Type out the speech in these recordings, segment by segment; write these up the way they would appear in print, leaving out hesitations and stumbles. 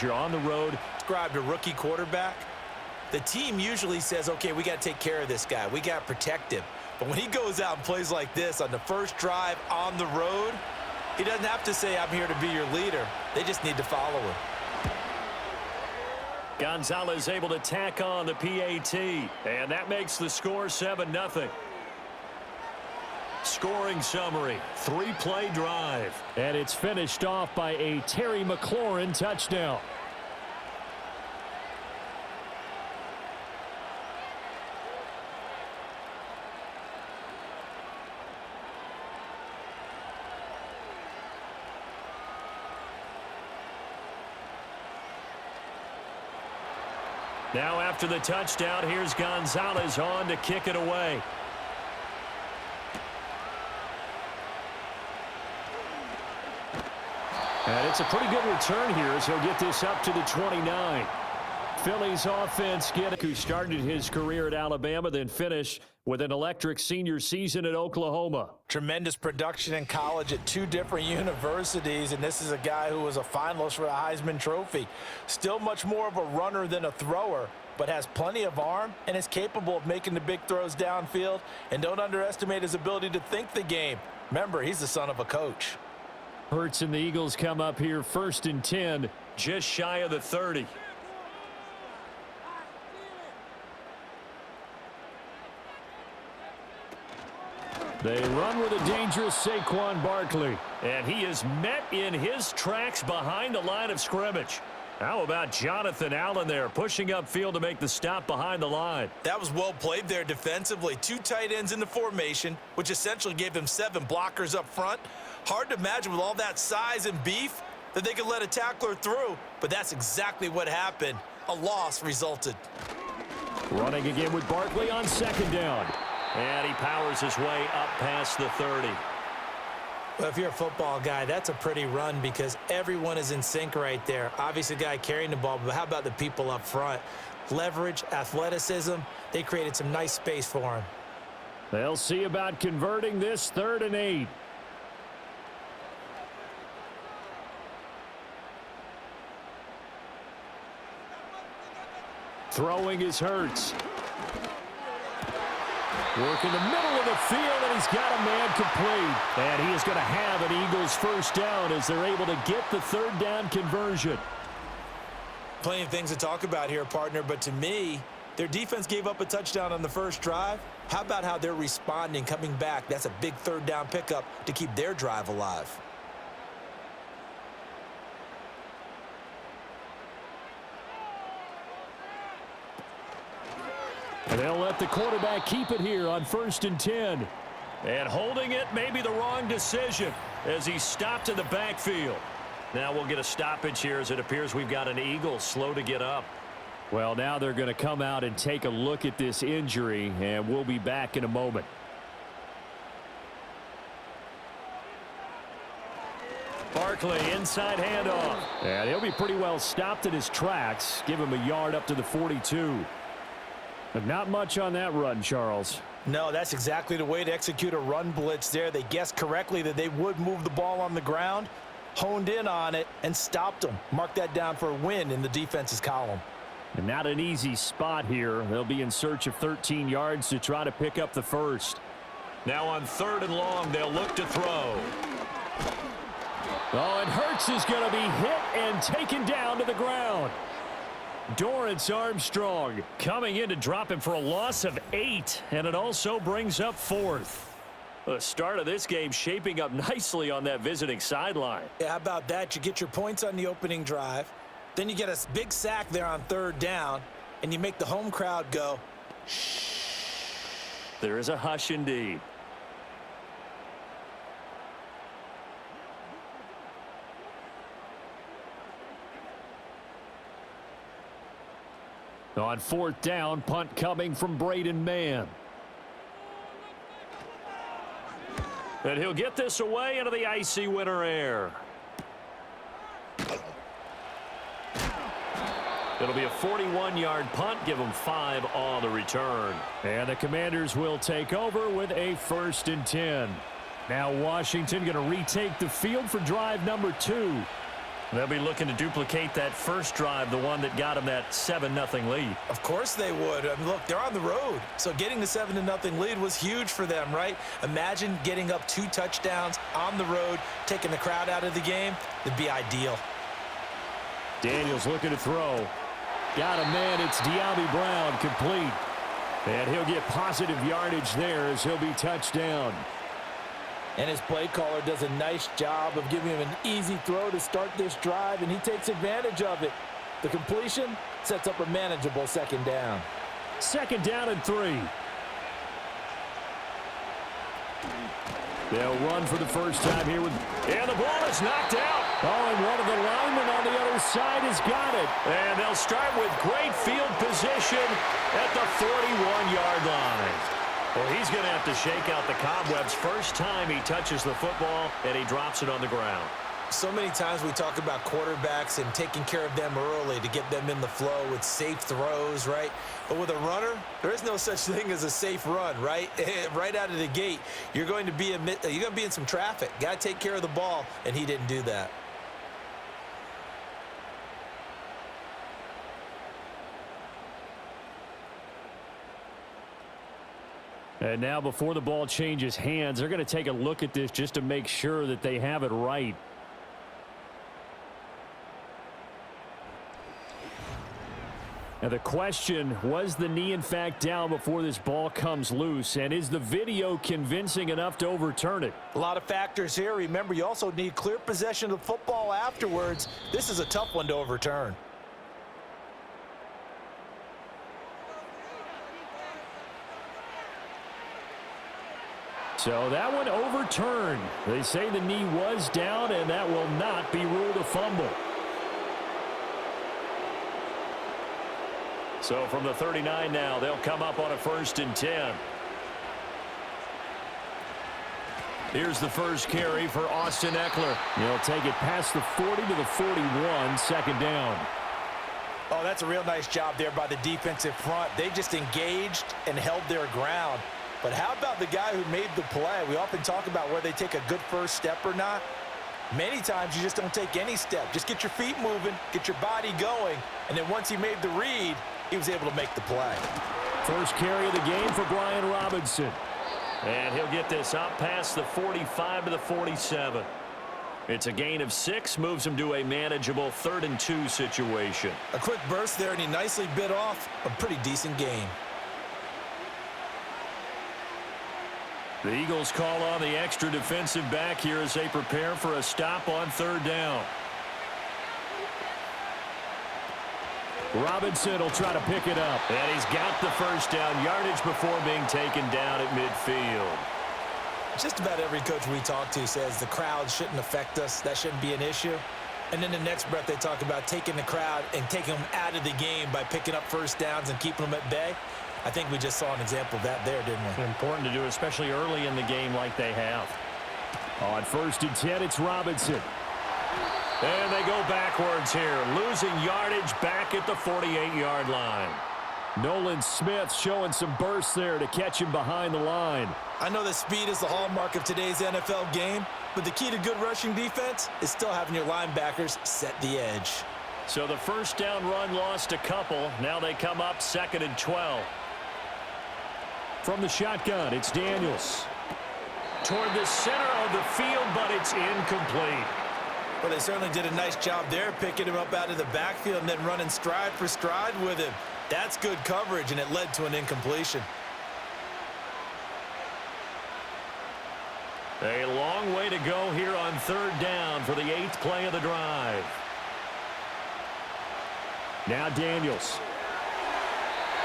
You're on the road. Described a rookie quarterback. The team usually says, okay, we got to take care of this guy. We got to protect him. But when he goes out and plays like this on the first drive on the road, he doesn't have to say, I'm here to be your leader. They just need to follow him. Gonzalez able to tack on the PAT, and that makes the score 7-0. Scoring summary, 3-play drive. And it's finished off by a Terry McLaurin touchdown. Now after the touchdown, here's Gonzalez on to kick it away. And it's a pretty good return here as he'll get this up to the 29. Philly's offense who started his career at Alabama, then finished with an electric senior season at Oklahoma. Tremendous production in college at 2 different universities, and this is a guy who was a finalist for the Heisman Trophy. Still much more of a runner than a thrower, but has plenty of arm and is capable of making the big throws downfield. And don't underestimate his ability to think the game. Remember, he's the son of a coach. Hurts and the Eagles come up here 1st and 10, just shy of the 30. They run with a dangerous Saquon Barkley. And he is met in his tracks behind the line of scrimmage. How about Jonathan Allen there, pushing upfield to make the stop behind the line? That was well played there defensively. 2 tight ends in the formation, which essentially gave them 7 blockers up front. Hard to imagine with all that size and beef that they could let a tackler through, but that's exactly what happened. A loss resulted. Running again with Barkley on 2nd down. And he powers his way up past the 30. Well, if you're a football guy, that's a pretty run because everyone is in sync right there. Obviously, the guy carrying the ball, but how about the people up front? Leverage, athleticism, they created some nice space for him. They'll see about converting this 3rd and 8. Throwing is Hurts. Work in the middle of the field, and he's got a man complete. And he is going to have an Eagles 1st down as they're able to get the 3rd down conversion. Plenty of things to talk about here, partner, but to me, their defense gave up a touchdown on the first drive. How about how they're responding, coming back? That's a big 3rd down pickup to keep their drive alive. And they'll let the quarterback keep it here on 1st and 10. And holding it may be the wrong decision as he stopped in the backfield. Now we'll get a stoppage here as it appears we've got an Eagle slow to get up. Well, now they're going to come out and take a look at this injury, and we'll be back in a moment. Barkley, inside handoff. And he'll be pretty well stopped in his tracks. Give him a yard up to the 42. But not much on that run, Charles. No, that's exactly the way to execute a run blitz there. They guessed correctly that they would move the ball on the ground, honed in on it, and stopped them. Mark that down for a win in the defense's column. And not an easy spot here. They'll be in search of 13 yards to try to pick up the 1st. Now on 3rd and long, they'll look to throw. Oh, and Hurts is going to be hit and taken down to the ground. Dorrance Armstrong coming in to drop him for a loss of 8, and it also brings up 4th. The start of this game shaping up nicely on that visiting sideline. Yeah, how about that? You get your points on the opening drive, then you get a big sack there on 3rd down, and you make the home crowd go, shh. There is a hush indeed. On 4th down, punt coming from Braden Mann. And he'll get this away into the icy winter air. It'll be a 41-yard punt, give them 5 on the return. And the Commanders will take over with a 1st and 10. Now Washington going to retake the field for drive number 2. They'll be looking to duplicate that first drive, the one that got them that 7-0 lead. Of course they would. I mean, look, they're on the road. So getting the 7-0 lead was huge for them, right? Imagine getting up 2 touchdowns on the road, taking the crowd out of the game. It'd be ideal. Daniels looking to throw. Got a man. It's De'Ami Brown, complete. And he'll get positive yardage there as he'll be touchdown. And his play caller does a nice job of giving him an easy throw to start this drive, and he takes advantage of it. The completion sets up a manageable second down. 2nd down and 3. They'll run for the first time here with, and the ball is knocked out. Oh, and one of the linemen on the other side has got it. And they'll start with great field position at the 41-yard line. Well, he's going to have to shake out the cobwebs first time he touches the football, and he drops it on the ground. So many times we talk about quarterbacks and taking care of them early to get them in the flow with safe throws, right? But with a runner, there is no such thing as a safe run, right? Right out of the gate, you're going to be in some traffic. Got to take care of the ball, and he didn't do that. And now before the ball changes hands, they're going to take a look at this just to make sure that they have it right. Now the question, was the knee in fact down before this ball comes loose? And is the video convincing enough to overturn it? A lot of factors here. Remember, you also need clear possession of the football afterwards. This is a tough one to overturn. So that one overturned. They say the knee was down, and that will not be ruled a fumble. So from the 39 now, they'll come up on a 1st and 10. Here's the first carry for Austin Eckler. He'll take it past the 40 to the 41, 2nd down. Oh, that's a real nice job there by the defensive front. They just engaged and held their ground. But how about the guy who made the play? We often talk about whether they take a good first step or not. Many times you just don't take any step. Just get your feet moving, get your body going, and then once he made the read, he was able to make the play. First carry of the game for Brian Robinson. And he'll get this up past the 45 to the 47. It's a gain of 6, moves him to a manageable 3rd and 2 situation. A quick burst there, and he nicely bit off a pretty decent gain. The Eagles call on the extra defensive back here as they prepare for a stop on 3rd down. Robinson will try to pick it up. And he's got the first down yardage before being taken down at midfield. Just about every coach we talk to says the crowd shouldn't affect us. That shouldn't be an issue. And then the next breath they talk about taking the crowd and taking them out of the game by picking up first downs and keeping them at bay. I think we just saw an example of that there, didn't we? Important to do, especially early in the game like they have. On 1st and 10, it's Robinson. And they go backwards here, losing yardage back at the 48-yard line. Nolan Smith showing some burst there to catch him behind the line. I know that speed is the hallmark of today's NFL game, but the key to good rushing defense is still having your linebackers set the edge. So the first down run lost a couple. Now they come up 2nd and 12. From the shotgun, it's Daniels. Toward the center of the field, but it's incomplete. Well, they certainly did a nice job there, picking him up out of the backfield and then running stride for stride with him. That's good coverage, and it led to an incompletion. A long way to go here on 3rd down for the 8th play of the drive. Now Daniels.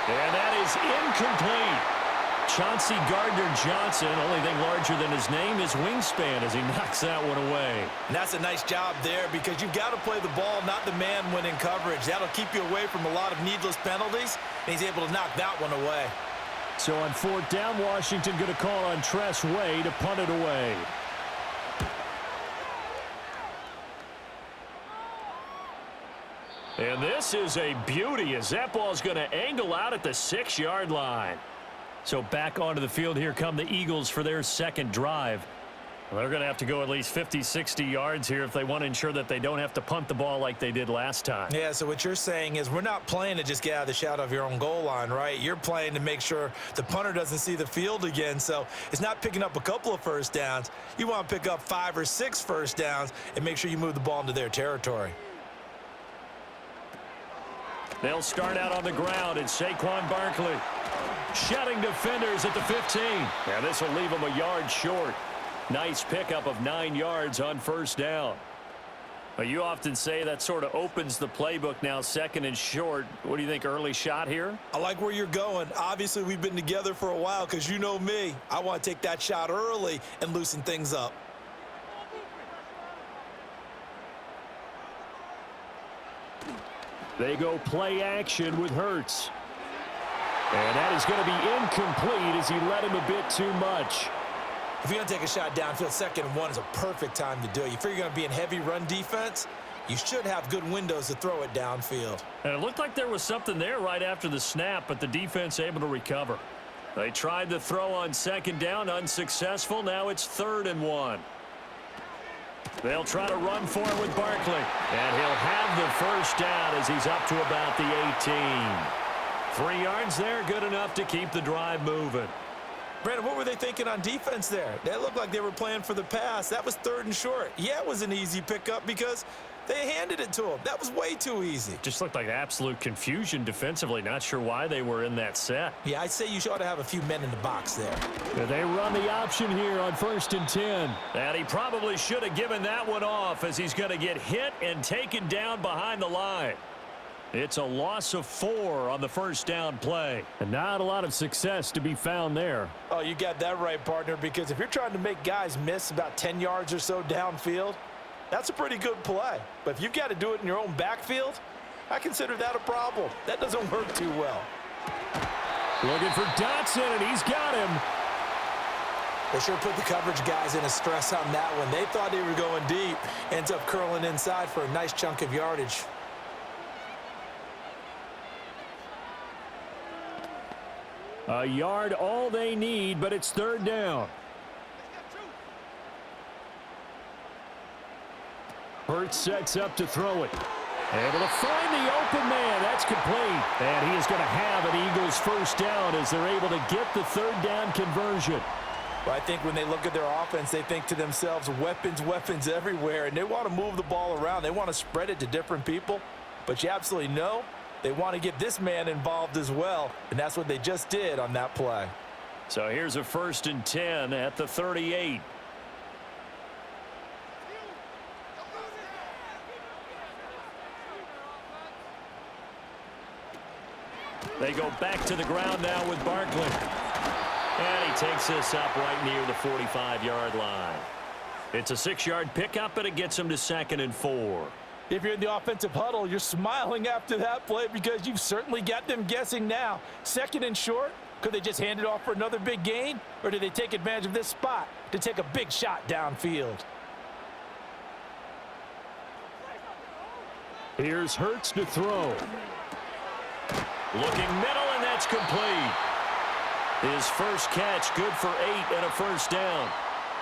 And that is incomplete. Chauncey Gardner-Johnson, only thing larger than his name is wingspan as he knocks that one away. And that's a nice job there because you've got to play the ball, not the man when in coverage. That'll keep you away from a lot of needless penalties, and he's able to knock that one away. So on 4th down, Washington going to call on Tress Way to punt it away. And this is a beauty as that ball's going to angle out at the 6-yard line. So back onto the field, here come the Eagles for their 2nd drive. Well, they're going to have to go at least 50, 60 yards here if they want to ensure that they don't have to punt the ball like they did last time. Yeah, so what you're saying is we're not playing to just get out of the shadow of your own goal line, right? You're playing to make sure the punter doesn't see the field again. So it's not picking up a couple of first downs. You want to pick up 5 or 6 first downs and make sure you move the ball into their territory. They'll start out on the ground, and Saquon Barkley shutting defenders at the 15. Now this will leave them a yard short. Nice pickup of 9 yards on first down. But you often say that sort of opens the playbook now, second and short. What do you think, early shot here? I like where you're going. Obviously, we've been together for a while because you know me. I want to take that shot early and loosen things up. They go play action with Hurts. And that is going to be incomplete as he led him a bit too much. If you're going to take a shot downfield, 2nd and 1 is a perfect time to do it. You figure you're going to be in heavy run defense, you should have good windows to throw it downfield. And it looked like there was something there right after the snap, but the defense able to recover. They tried to throw on 2nd down, unsuccessful. Now it's 3rd and 1. They'll try to run for it with Barkley. And he'll have the first down as he's up to about the 18. 3 yards there, good enough to keep the drive moving. Brandon, what were they thinking on defense there? That looked like they were playing for the pass. That was 3rd and short. Yeah, it was an easy pickup because they handed it to him. That was way too easy. Just looked like absolute confusion defensively. Not sure why they were in that set. Yeah, I'd say you ought to have a few men in the box there. And they run the option here on 1st and 10. And he probably should have given that one off as he's going to get hit and taken down behind the line. It's a loss of 4 on the first down play. And not a lot of success to be found there. Oh, you got that right, partner, because if you're trying to make guys miss about 10 yards or so downfield, that's a pretty good play. But if you've got to do it in your own backfield, I consider that a problem. That doesn't work too well. Looking for Dotson, and he's got him. They sure put the coverage guys in a stress on that one. They thought they were going deep. Ends up curling inside for a nice chunk of yardage. A yard all they need, but it's 3rd down. Hurts sets up to throw it. Able to find the open man. That's complete. And he is going to have an Eagles first down as they're able to get the 3rd down conversion. Well, I think when they look at their offense, they think to themselves, weapons, weapons everywhere, and they want to move the ball around. They want to spread it to different people, but you absolutely know they want to get this man involved as well, and that's what they just did on that play. So here's a 1st and 10 at the 38. They go back to the ground now with Barkley. And he takes this up right near the 45-yard line. It's a 6-yard pickup, but it gets him to 2nd and 4. If you're in the offensive huddle, you're smiling after that play because you've certainly got them guessing now. 2nd and short, could they just hand it off for another big gain? Or do they take advantage of this spot to take a big shot downfield? Here's Hurts to throw. Looking middle, and that's complete. His first catch, good for 8 and a first down.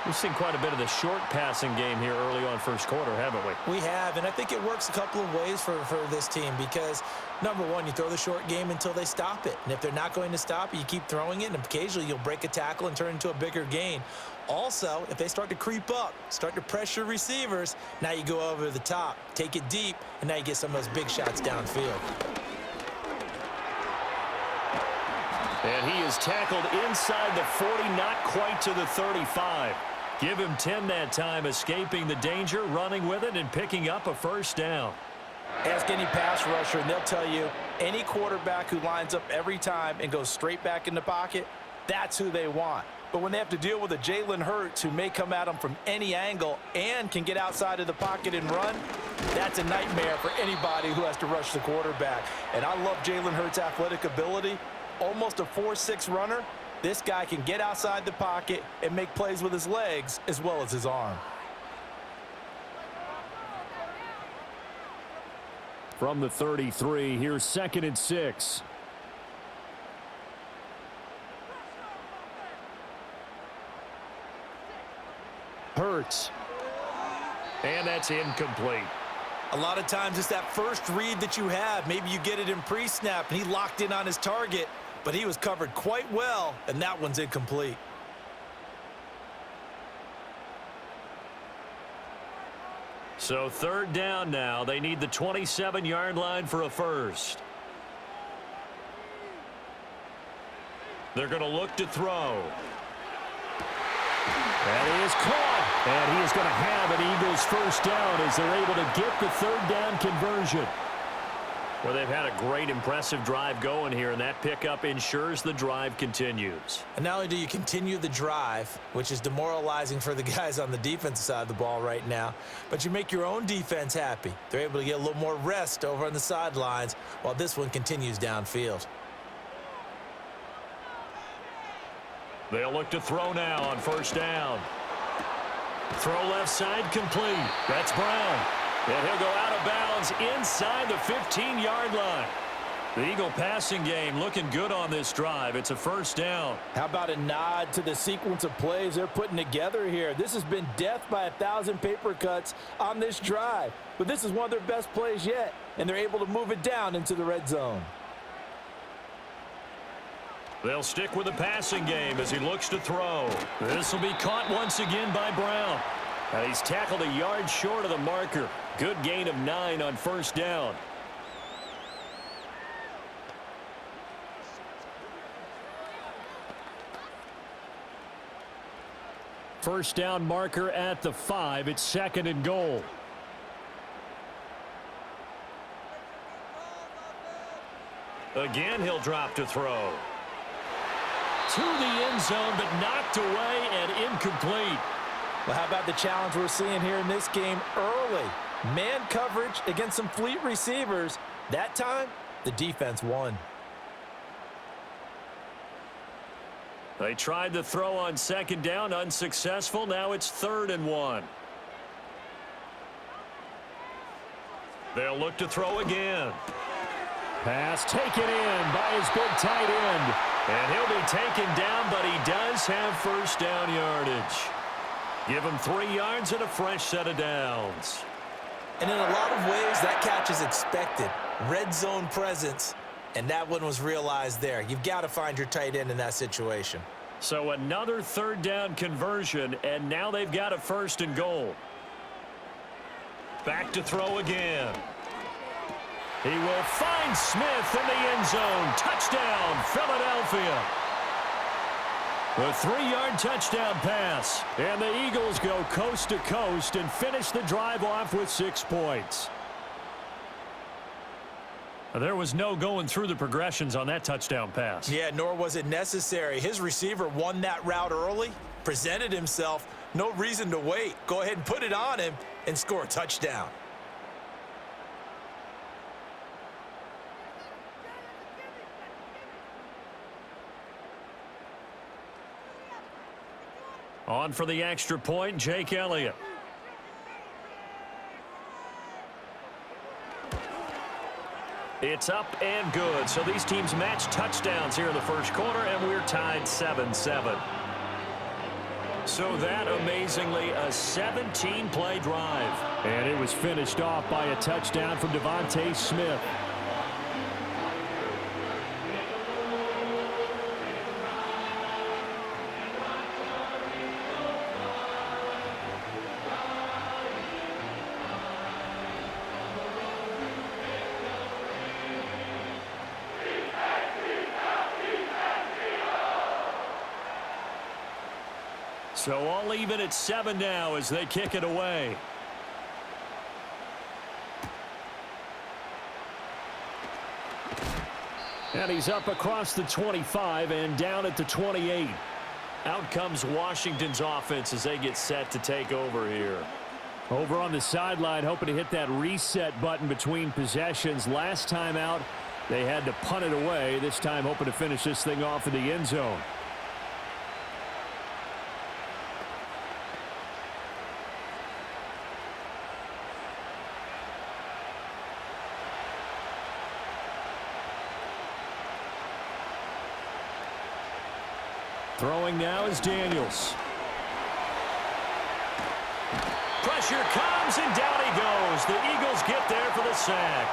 We've seen quite a bit of the short passing game here early on first quarter, haven't we? We have, and I think it works a couple of ways for this team because, number one, you throw the short game until they stop it. And if they're not going to stop it, you keep throwing it, and occasionally you'll break a tackle and turn it into a bigger gain. Also, if they start to creep up, start to pressure receivers, now you go over the top, take it deep, and now you get some of those big shots downfield. And he is tackled inside the 40, not quite to the 35. Give him 10 that time, escaping the danger, running with it, and picking up a first down. Ask any pass rusher, and they'll tell you any quarterback who lines up every time and goes straight back in the pocket, that's who they want. But when they have to deal with a Jalen Hurts who may come at them from any angle and can get outside of the pocket and run, that's a nightmare for anybody who has to rush the quarterback. And I love Jalen Hurts' athletic ability. Almost a 4.6 runner. This guy can get outside the pocket and make plays with his legs as well as his arm. From the 33, here's 2nd and 6. converts. And that's incomplete. A lot of times it's that first read that you have. Maybe you get it in pre-snap and he locked in on his target, but he was covered quite well, and that one's incomplete. So third down now. They need the 27-yard line for a first. They're going to look to throw. That is caught. And he is going to have an Eagles first down as they're able to get the third down conversion. Well, they've had a great, impressive drive going here, and that pickup ensures the drive continues. And not only do you continue the drive, which is demoralizing for the guys on the defensive side of the ball right now, but you make your own defense happy. They're able to get a little more rest over on the sidelines while this one continues downfield. They'll look to throw now on first down. Throw left side complete. That's Brown. And he'll go out of bounds inside the 15-yard line. The Eagle passing game looking good on this drive. It's a first down. How about a nod to the sequence of plays they're putting together here? This has been death by 1,000 paper cuts on this drive. But this is one of their best plays yet, and they're able to move it down into the red zone. They'll stick with the passing game as he looks to throw. This will be caught once again by Brown. And he's tackled a yard short of the marker. Good gain of 9 on first down. First down marker at the 5. It's second and goal. Again, he'll drop to throw. To the end zone, but knocked away and incomplete. Well, how about the challenge we're seeing here in this game early? Man coverage against some fleet receivers. That time, the defense won. They tried to throw on second down, unsuccessful. Now it's 3rd and 1. They'll look to throw again. Pass taken in by his big tight end. And he'll be taken down, but he does have first down yardage. Give him 3 yards and a fresh set of downs. And in a lot of ways, that catch is expected. Red zone presence, and that one was realized there. You've got to find your tight end in that situation. So another third down conversion, and now they've got a first and goal. Back to throw again. He will find Smith in the end zone. Touchdown, Philadelphia. A 3-yard touchdown pass. And the Eagles go coast to coast and finish the drive off with 6 points. There was no going through the progressions on that touchdown pass. Yeah, nor was it necessary. His receiver won that route early, presented himself. No reason to wait. Go ahead and put it on him and score a touchdown. On for the extra point, Jake Elliott. It's up and good. So these teams match touchdowns here in the first quarter, and we're tied 7-7. So that, amazingly, a 17-play drive. And it was finished off by a touchdown from Devontae Smith. So all even at 7 now as they kick it away. And he's up across the 25 and down at the 28. Out comes Washington's offense as they get set to take over here. Over on the sideline, hoping to hit that reset button between possessions. Last time out, they had to punt it away. This time hoping to finish this thing off in the end zone. Throwing now is Daniels. pressure comes, and down he goes. The Eagles get there for the sack.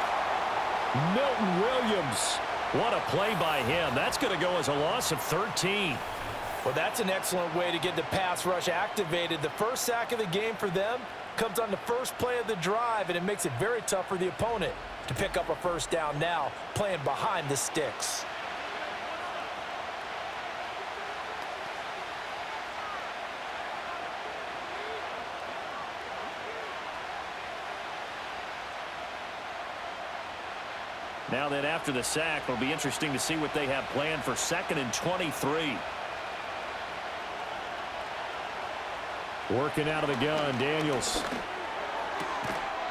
Milton Williams. What a play by him. That's going to go as a loss of 13. Well, that's an excellent way to get the pass rush activated. The first sack of the game for them comes on the first play of the drive, and it makes it very tough for the opponent to pick up a first down now, playing behind the sticks. Now then, after the sack, it'll be interesting to see what they have planned for 2nd and 23. Working out of the gun, Daniels.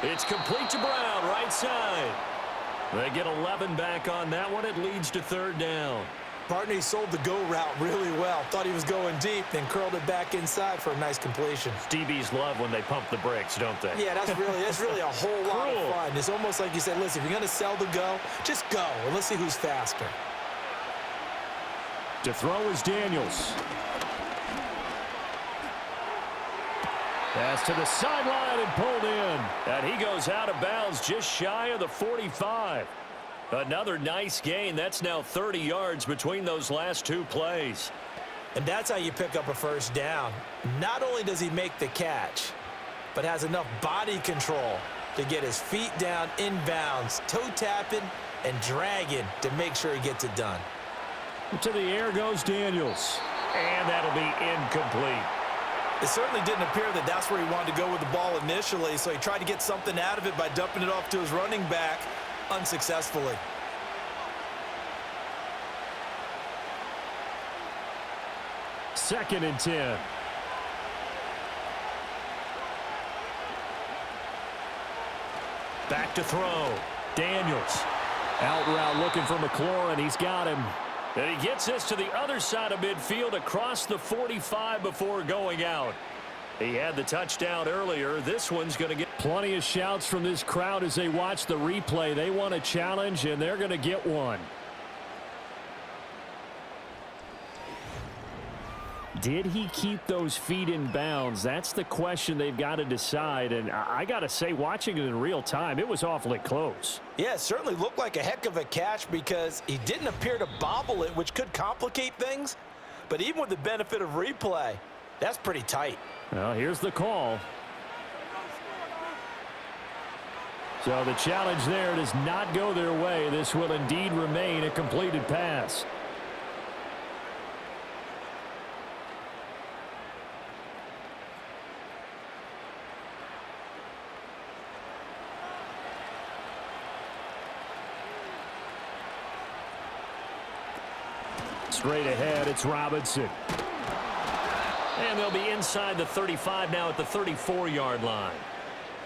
It's complete to Brown, right side. They get 11 back on that one. It leads to 3rd down. Partner, he sold the go route really well. Thought he was going deep, then curled it back inside for a nice completion. DBs love when they pump the brakes, don't they? Yeah, that's really a whole lot of fun. It's almost like you said, listen, if you're going to sell the go, just go, and let's see who's faster. To throw is Daniels. Pass to the sideline and pulled in. And he goes out of bounds just shy of the 45. Another nice gain. That's now 30 yards between those last 2 plays. And that's how you pick up a first down. Not only does he make the catch, but has enough body control to get his feet down inbounds, toe tapping and dragging to make sure he gets it done. To the air goes Daniels. And that'll be incomplete. It certainly didn't appear that that's where he wanted to go with the ball initially, so he tried to get something out of it by dumping it off to his running back unsuccessfully. Second and 10. Back to throw. Daniels. Out route looking for McLaurin. He's got him. And he gets this to the other side of midfield across the 45 before going out. He had the touchdown earlier. This one's going to get plenty of shouts from this crowd as they watch the replay. They want a challenge, and they're going to get one. Did he keep those feet in bounds? That's the question they've got to decide. And I got to say, watching it in real time, it was awfully close. Yeah, it certainly looked like a heck of a catch because he didn't appear to bobble it, which could complicate things. But even with the benefit of replay, that's pretty tight. Well, here's the call. So the challenge there does not go their way. This will indeed remain a completed pass. Straight ahead, it's Robinson. And they'll be inside the 35 now at the 34-yard line.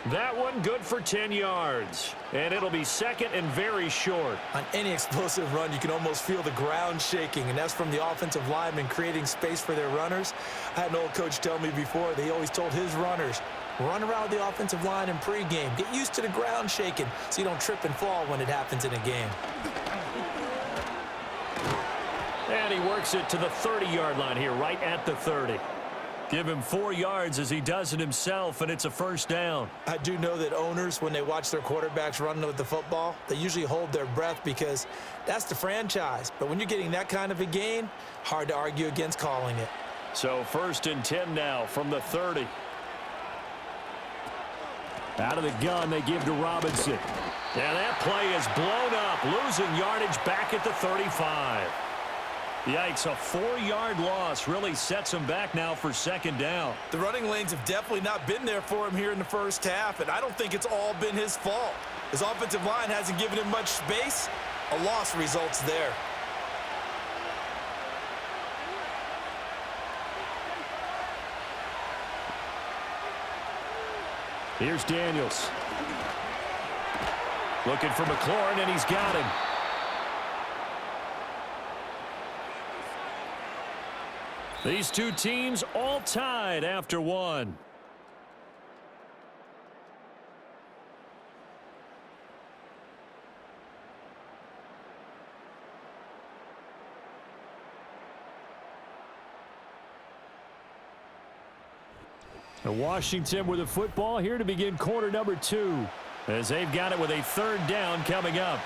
That one good for 10 yards. And it'll be 2nd and very short. On any explosive run, you can almost feel the ground shaking, and that's from the offensive linemen creating space for their runners. I had an old coach tell me before, they always told his runners, run around the offensive line in pregame. Get used to the ground shaking so you don't trip and fall when it happens in a game. And he works it to the 30-yard line here, right at the 30. Give him 4 yards as he does it himself, and it's a first down. I do know that owners, when they watch their quarterbacks running with the football, they usually hold their breath because that's the franchise. But when you're getting that kind of a gain, hard to argue against calling it. So 1st and 10 now from the 30. Out of the gun, they give to Robinson. Yeah, that play is blown up, losing yardage back at the 35. Yikes, a 4-yard loss really sets him back now for 2nd down. The running lanes have definitely not been there for him here in the first half, and I don't think it's all been his fault. His offensive line hasn't given him much space. A loss results there. Here's Daniels. Looking for McLaurin, and he's got him. These two teams all tied after one. And Washington with the football here to begin quarter number 2, as they've got it with a 3rd down coming up.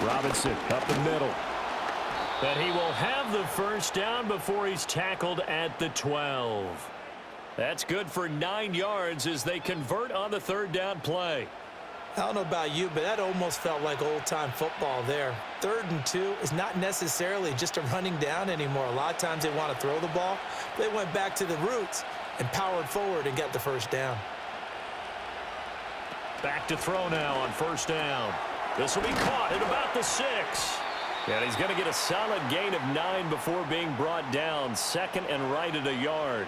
Robinson up the middle. And he will have the 1st down before he's tackled at the 12. That's good for 9 yards as they convert on the 3rd down play. I don't know about you, but that almost felt like old-time football there. 3rd and 2 is not necessarily just a running down anymore. A lot of times they want to throw the ball. They went back to the roots and powered forward and got the 1st down. Back to throw now on 1st down. This will be caught at about the 6. And he's going to get a solid gain of 9 before being brought down. 2nd and right at a yard.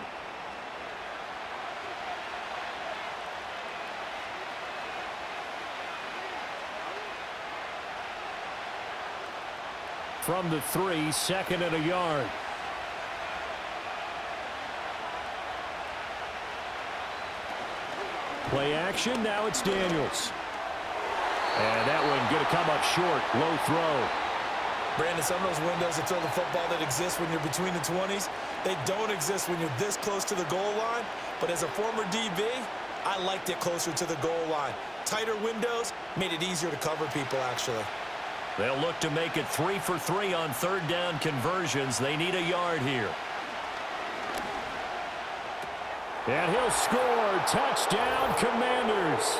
From the 3, 2nd and a yard. Play action, now it's Daniels. And that one going to come up short, low throw. Brandon, some of those windows to throw the football that exist when you're between the 20s, they don't exist when you're this close to the goal line. But as a former DB, I liked it closer to the goal line. Tighter windows made it easier to cover people, actually. They'll look to make it 3 for 3 on 3rd down conversions. They need a yard here. And he'll score. Touchdown, Commanders.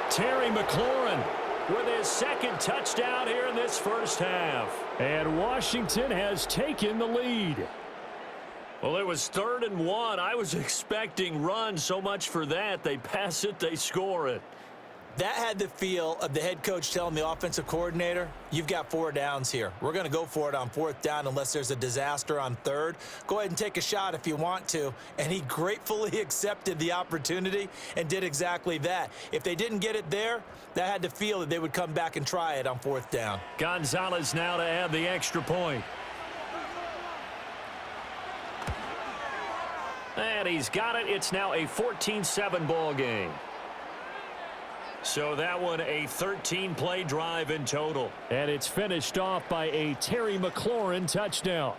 Terry McLaurin with his 2nd touchdown here in this 1st half. And Washington has taken the lead. Well, it was 3rd and 1. I was expecting run, so much for that. They pass it, they score it. That had the feel of the head coach telling the offensive coordinator, you've got 4 downs here. We're going to go for it on 4th down unless there's a disaster on 3rd. Go ahead and take a shot if you want to. And he gratefully accepted the opportunity and did exactly that. If they didn't get it there, that had the feel that they would come back and try it on 4th down. Gonzalez now to add the extra point. And he's got it. It's now a 14-7 ball game. So that one a 13-play drive in total. And it's finished off by a Terry McLaurin touchdown.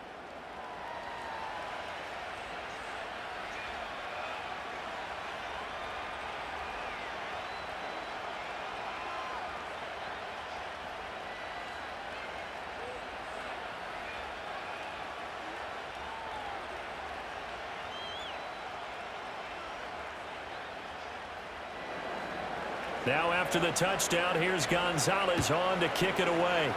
Now after the touchdown, here's Gonzalez on to kick it away.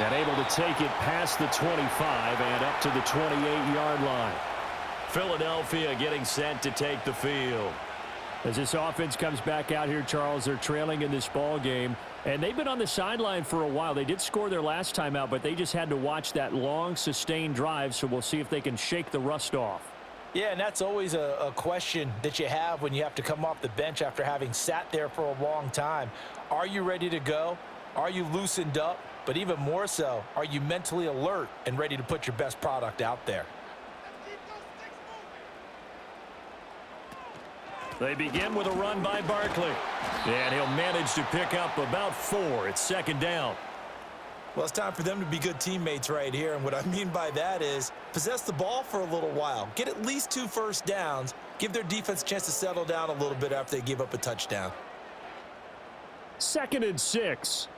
And able to take it past the 25 and up to the 28-yard line. Philadelphia getting set to take the field. As this offense comes back out here, Charles, they're trailing in this ball game. And they've been on the sideline for a while. They did score their last time out, but they just had to watch that long, sustained drive, so we'll see if they can shake the rust off. Yeah, and that's always a question that you have when you have to come off the bench after having sat there for a long time. Are you ready to go? Are you loosened up? But even more so, are you mentally alert and ready to put your best product out there? They begin with a run by Barkley. And he'll manage to pick up about 4. It's 2nd down. Well, it's time for them to be good teammates right here. And what I mean by that is possess the ball for a little while. Get at least 2 first downs. Give their defense a chance to settle down a little bit after they give up a touchdown. 2nd and 6.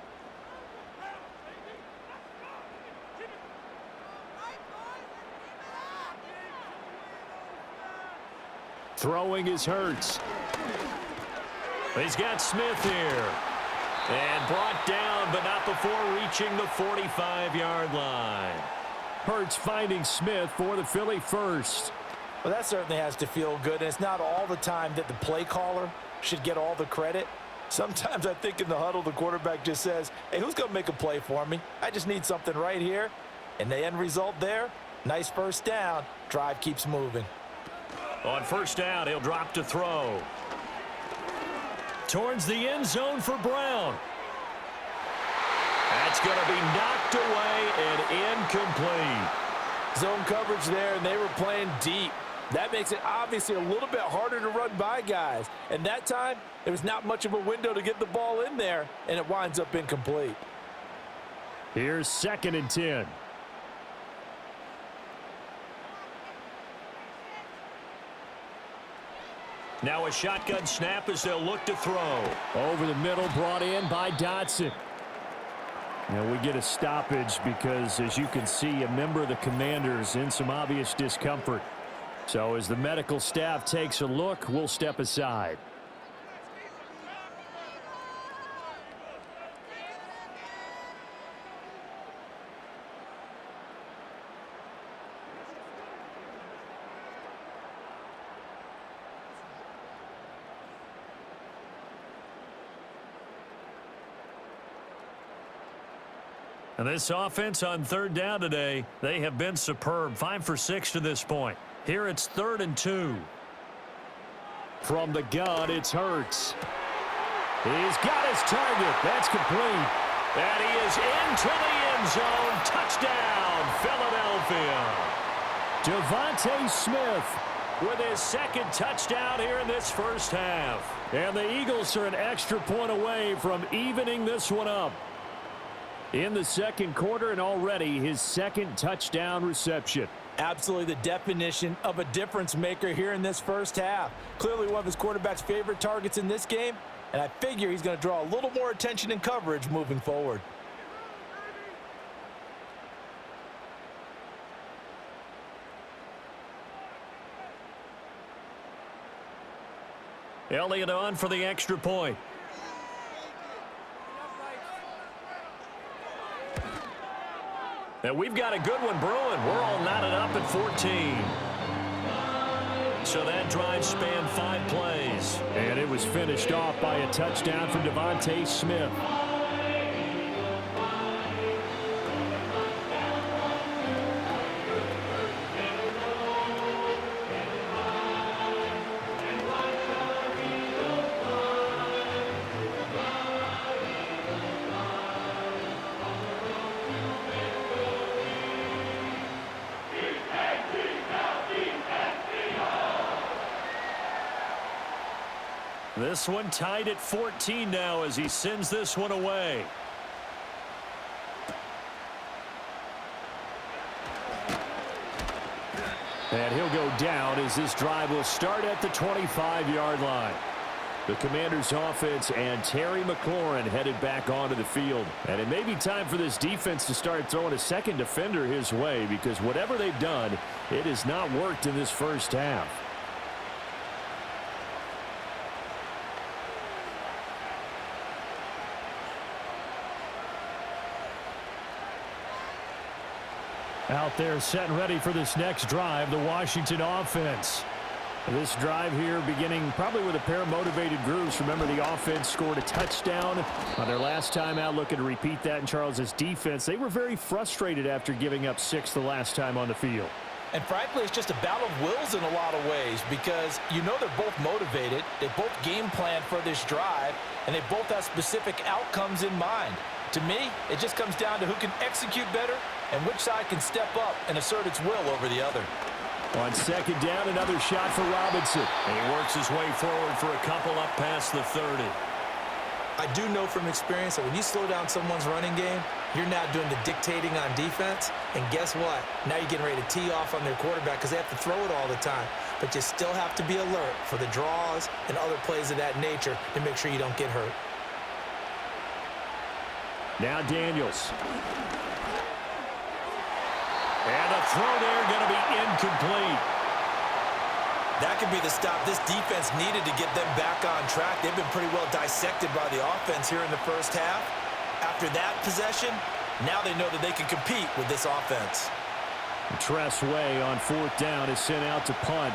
Throwing is Hurts. He's got Smith here. And brought down, but not before reaching the 45-yard line. Hurts finding Smith for the Philly first. Well, that certainly has to feel good. And it's not all the time that the play caller should get all the credit. Sometimes I think in the huddle, the quarterback just says, hey, who's going to make a play for me? I just need something right here. And the end result there, nice 1st down. Drive keeps moving. On 1st down, he'll drop to throw. Towards the end zone for Brown. That's going to be knocked away and incomplete. Zone coverage there, and they were playing deep. That makes it obviously a little bit harder to run by guys. And that time, there was not much of a window to get the ball in there, and it winds up incomplete. Here's 2nd and 10. Now a shotgun snap as they'll look to throw. Over the middle, brought in by Dotson. Now we get a stoppage because, as you can see, a member of the Commanders in some obvious discomfort. So as the medical staff takes a look, we'll step aside. And this offense on 3rd down today, they have been superb. 5 for 6 to this point. Here it's 3rd and 2. From the gun, it's Hurts. He's got his target. That's complete. And he is into the end zone. Touchdown, Philadelphia. Devontae Smith with his 2nd touchdown here in this first half. And the Eagles are an extra point away from evening this one up. In the 2nd quarter, and already his 2nd touchdown reception. Absolutely the definition of a difference maker here in this first half. Clearly one of his quarterback's favorite targets in this game, and I figure he's going to draw a little more attention and coverage moving forward. Elliott on for the extra point. And we've got a good one brewing. We're all knotted up at 14. So that drive spanned 5 plays. And it was finished off by a touchdown from Devontae Smith. This one tied at 14 now as he sends this one away. And he'll go down as this drive will start at the 25-yard line. The Commanders' offense and Terry McLaurin headed back onto the field. And it may be time for this defense to start throwing a second defender his way, because whatever they've done, it has not worked in this first half. Out there set and ready for this next drive, the Washington offense. This drive here beginning probably with a pair of motivated groups. Remember, the offense scored a touchdown on their last time out. Looking to repeat that in Charles's defense. They were very frustrated after giving up 6 the last time on the field. And frankly, it's just a battle of wills in a lot of ways, because you know they're both motivated. They both game plan for this drive, and they both have specific outcomes in mind. To me, it just comes down to who can execute better and which side can step up and assert its will over the other. On 2nd down, another shot for Robinson. And he works his way forward for a couple up past the 30. I do know from experience that when you slow down someone's running game, you're not doing the dictating on defense. And guess what? Now you're getting ready to tee off on their quarterback because they have to throw it all the time. But you still have to be alert for the draws and other plays of that nature to make sure you don't get hurt. Now Daniels. And a throw there going to be incomplete. That could be the stop this defense needed to get them back on track. They've been pretty well dissected by the offense here in the first half. After that possession, now they know that they can compete with this offense. Tress Way on 4th down is sent out to punt.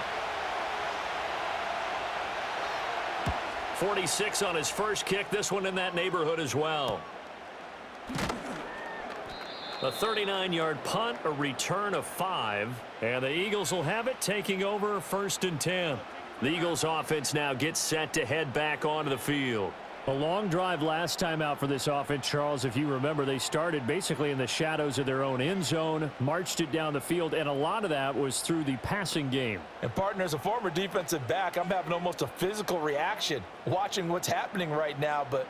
46 on his first kick. This one in that neighborhood as well. A 39-yard punt, a return of 5, and the Eagles will have it, taking over 1st and 10. The Eagles offense now gets set to head back onto the field. A long drive last time out for this offense, Charles. If you remember, they started basically in the shadows of their own end zone, marched it down the field, and a lot of that was through the passing game. And, partner, as a former defensive back, I'm having almost a physical reaction watching what's happening right now. But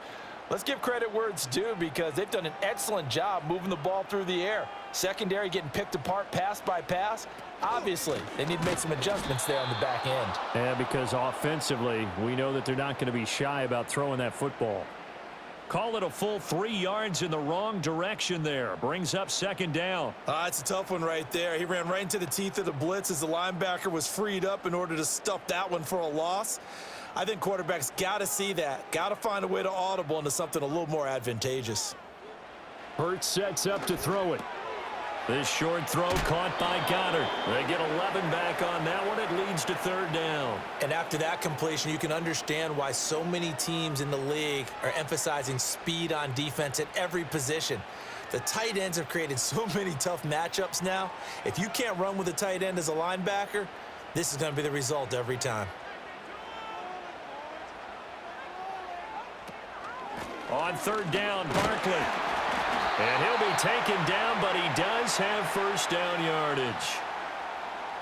let's give credit where it's due, because they've done an excellent job moving the ball through the air. Secondary getting picked apart pass by pass. Obviously, they need to make some adjustments there on the back end. Yeah, because offensively, we know that they're not going to be shy about throwing that football. Call it a full 3 yards in the wrong direction there. Brings up second down. It's a tough one right there. He ran right into the teeth of the blitz as the linebacker was freed up in order to stuff that one for a loss. I think quarterbacks got to see that. Got to find a way to audible into something a little more advantageous. Hurts sets up to throw it. This short throw caught by Goddard. They get 11 back on that one. It leads to third down. And after that completion, you can understand why so many teams in the league are emphasizing speed on defense at every position. The tight ends have created so many tough matchups now. If you can't run with a tight end as a linebacker, this is going to be the result every time. On third down, Barkley. And he'll be taken down, but he does have first down yardage.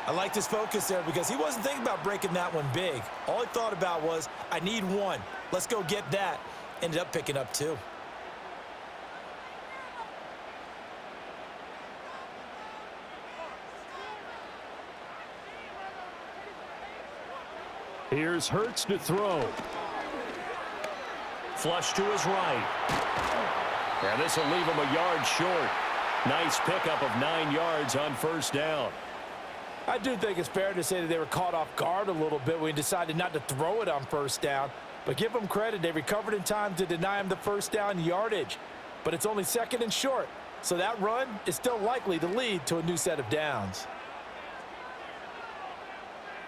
I like his focus there, because he wasn't thinking about breaking that one big. All he thought about was, I need one. Let's go get that. Ended up picking up 2. Here's Hurts to throw. Flush to his right. And this will leave him a yard short. Nice pickup of 9 yards on first down. I do think it's fair to say that they were caught off guard a little bit when he decided not to throw it on first down. But give them credit. They recovered in time to deny him the first down yardage. But it's only second and short. So that run is still likely to lead to a new set of downs.